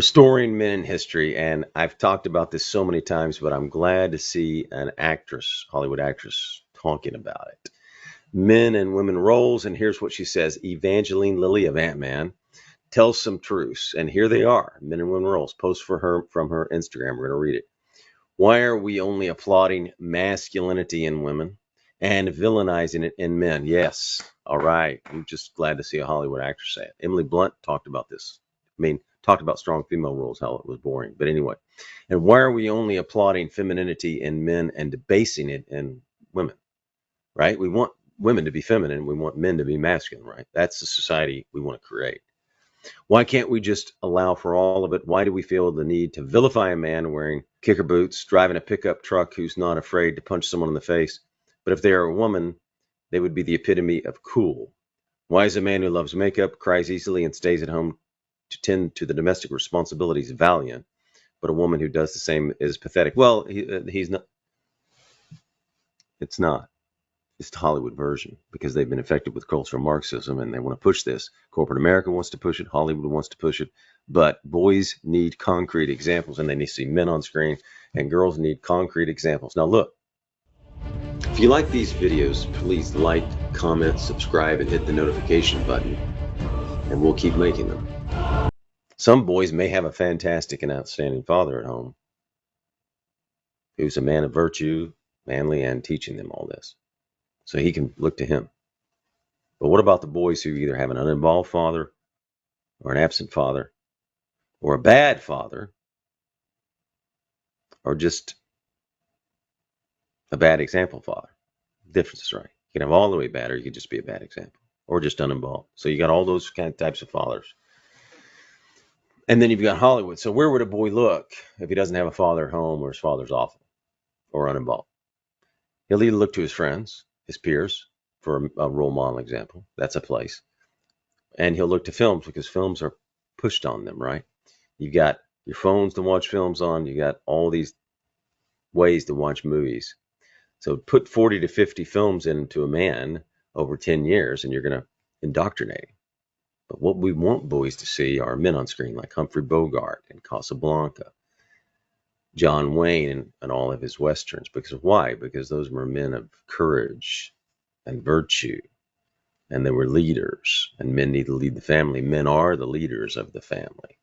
Restoring men in history, and I've talked about this so many times, but I'm glad to see an actress, Hollywood actress, talking about it. Men and women roles, and here's what she says. Evangeline Lilly of Ant-Man tells some truths, and here they are. Men and women roles, post for her from her Instagram. We're going to read it. Why are we only applauding masculinity in women and villainizing it in men? Yes. All right. I'm just glad to see a Hollywood actress say it. Emily Blunt talked about this. Talked about strong female roles, how it was boring. But anyway, and why are we only applauding femininity in men and debasing it in women? Right? We want women to be feminine. We want men to be masculine, right? That's the society we want to create. Why can't we just allow for all of it? Why do we feel the need to vilify a man wearing kicker boots, driving a pickup truck who's not afraid to punch someone in the face? But if they are a woman, they would be the epitome of cool. Why is a man who loves makeup, cries easily, and stays at home to tend to the domestic responsibilities valiant, but a woman who does the same is pathetic? Well, he's not. It's not. It's the Hollywood version because they've been infected with cultural Marxism and they want to push this. Corporate America wants to push it. Hollywood wants to push it. But boys need concrete examples and they need to see men on screen, and girls need concrete examples. Now, look, if you like these videos, please like, comment, subscribe, and hit the notification button, and we'll keep making them. Some boys may have a fantastic and outstanding father at home who's a man of virtue, manly, and teaching them all this. So he can look to him. But what about the boys who either have an uninvolved father or an absent father or a bad father or just a bad example father? The difference is right. You can have all the way bad or you could just be a bad example or just uninvolved. So you got all those kind of types of fathers. And then you've got Hollywood. So where would a boy look if he doesn't have a father at home or his father's awful or uninvolved? He'll either look to his friends, his peers, for a role model example. That's a place. And he'll look to films because films are pushed on them, right? You got your phones to watch films on. You got all these ways to watch movies. So put 40 to 50 films into a man over 10 years and you're going to indoctrinate him. But what we want boys to see are men on screen like Humphrey Bogart and Casablanca, John Wayne and all of his westerns. Because why? Because those were men of courage and virtue, and they were leaders, and men need to lead the family. Men are the leaders of the family.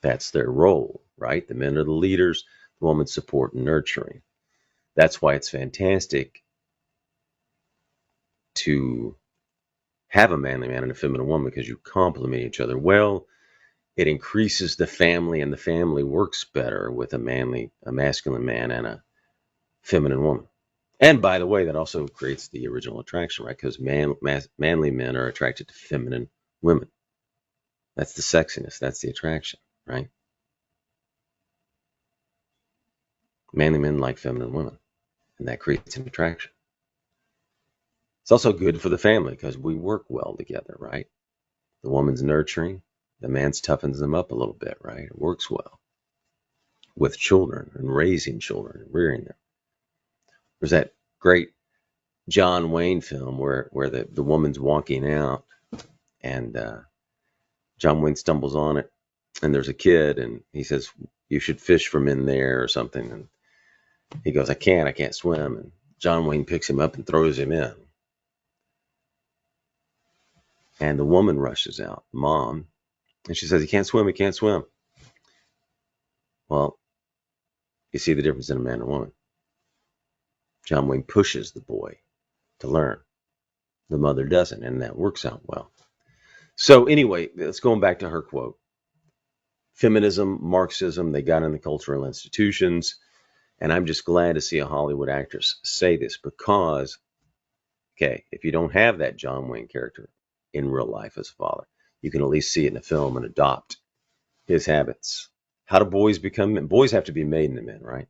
That's their role, right? The men are the leaders, the women support and nurturing. That's why it's fantastic to have a manly man and a feminine woman, because you complement each other well. It increases the family, and the family works better with a masculine man and a feminine woman. And by the way, that also creates the original attraction, right? Because manly men are attracted to feminine women. That's the sexiness. That's the attraction, right? Manly men like feminine women, and that creates an attraction. It's also good for the family because we work well together, right? The woman's nurturing, the man's toughens them up a little bit, right? It works well with children and raising children and rearing them. There's that great John Wayne film where the woman's walking out and John Wayne stumbles on it and there's a kid and he says, "You should fish for men there," or something. And he goes, I can't swim. And John Wayne picks him up and throws him in. And the woman rushes out, mom, and she says, he can't swim. Well, you see the difference in a man and a woman. John Wayne pushes the boy to learn. The mother doesn't, and that works out well. So anyway, let's go back to her quote. Feminism, Marxism, they got in the cultural institutions, and I'm just glad to see a Hollywood actress say this because, okay, if you don't have that John Wayne character in real life as a father, you can at least see it in a film and adopt his habits. How do boys become men? Boys have to be made into men, right?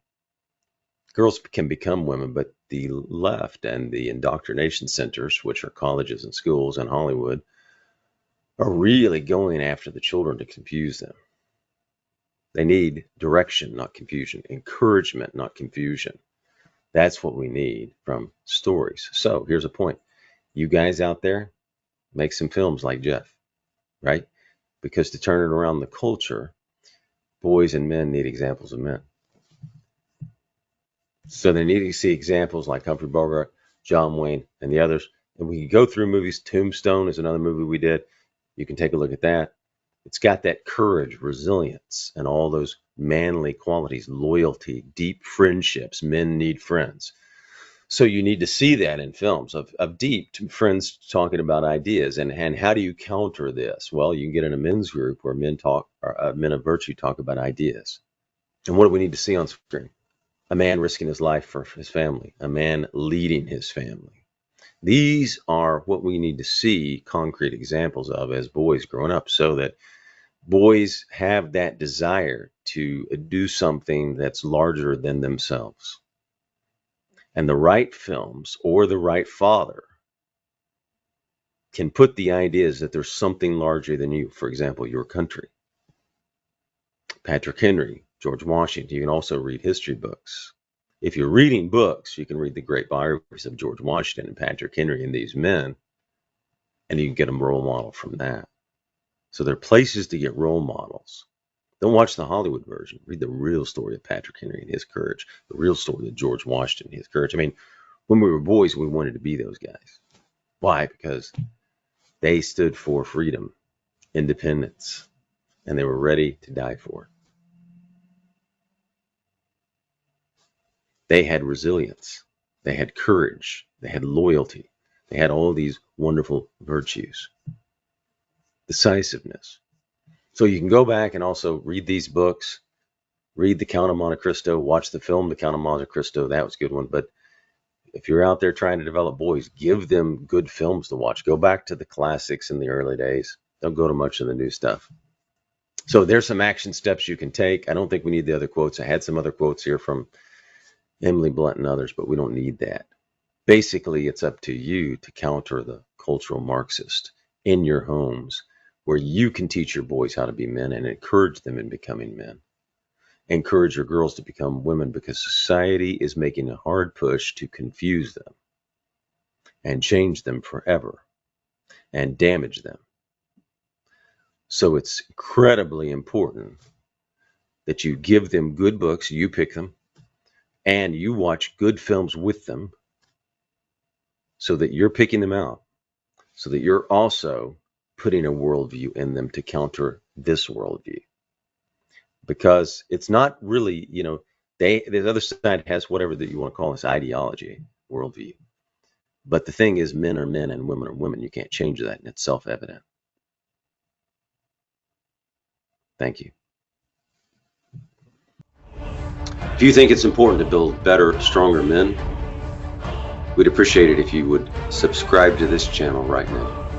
Girls can become women, but the left and the indoctrination centers, which are colleges and schools and Hollywood, are really going after the children to confuse them. They need direction, not confusion. Encouragement, not confusion. That's what we need from stories. So here's a point. You guys out there, make some films like Jeff, right? Because to turn it around the culture, boys and men need examples of men. So they need to see examples like Humphrey Bogart, John Wayne, and the others. And we can go through movies. Tombstone is another movie we did. You can take a look at that. It's got that courage, resilience, and all those manly qualities, loyalty, deep friendships. Men need friends. So you need to see that in films of deep friends talking about ideas. And how do you counter this? Well, you can get in a men's group where men of virtue talk about ideas. And what do we need to see on screen? A man risking his life for his family, a man leading his family. These are what we need to see concrete examples of as boys growing up, so that boys have that desire to do something that's larger than themselves. And the right films or the right father can put the ideas that there's something larger than you. For example, your country. Patrick Henry, George Washington. You can also read history books. If you're reading books, you can read the great biographies of George Washington and Patrick Henry and these men, and you can get a role model from that. So there are places to get role models. Don't watch the Hollywood version. Read the real story of Patrick Henry and his courage, the real story of George Washington and his courage. I mean, when we were boys, we wanted to be those guys. Why? Because they stood for freedom, independence, and they were ready to die for it. They had resilience. They had courage. They had loyalty. They had all these wonderful virtues. Decisiveness. So you can go back and also read these books, read The Count of Monte Cristo, watch the film The Count of Monte Cristo. That was a good one. But if you're out there trying to develop boys, give them good films to watch. Go back to the classics in the early days. Don't go to much of the new stuff. So there's some action steps you can take. I don't think we need the other quotes. I had some other quotes here from Emily Blunt and others, but we don't need that. Basically, it's up to you to counter the cultural Marxist in your homes, where you can teach your boys how to be men and encourage them in becoming men. Encourage your girls to become women, because society is making a hard push to confuse them and change them forever and damage them. So it's incredibly important that you give them good books, you pick them, and you watch good films with them, so that you're picking them out, so that you're also putting a worldview in them to counter this worldview. Because it's not really, the other side has whatever that you want to call this ideology, worldview. But the thing is, men are men and women are women. You can't change that, and it's self-evident. Thank you. If you think it's important to build better, stronger men, we'd appreciate it if you would subscribe to this channel right now.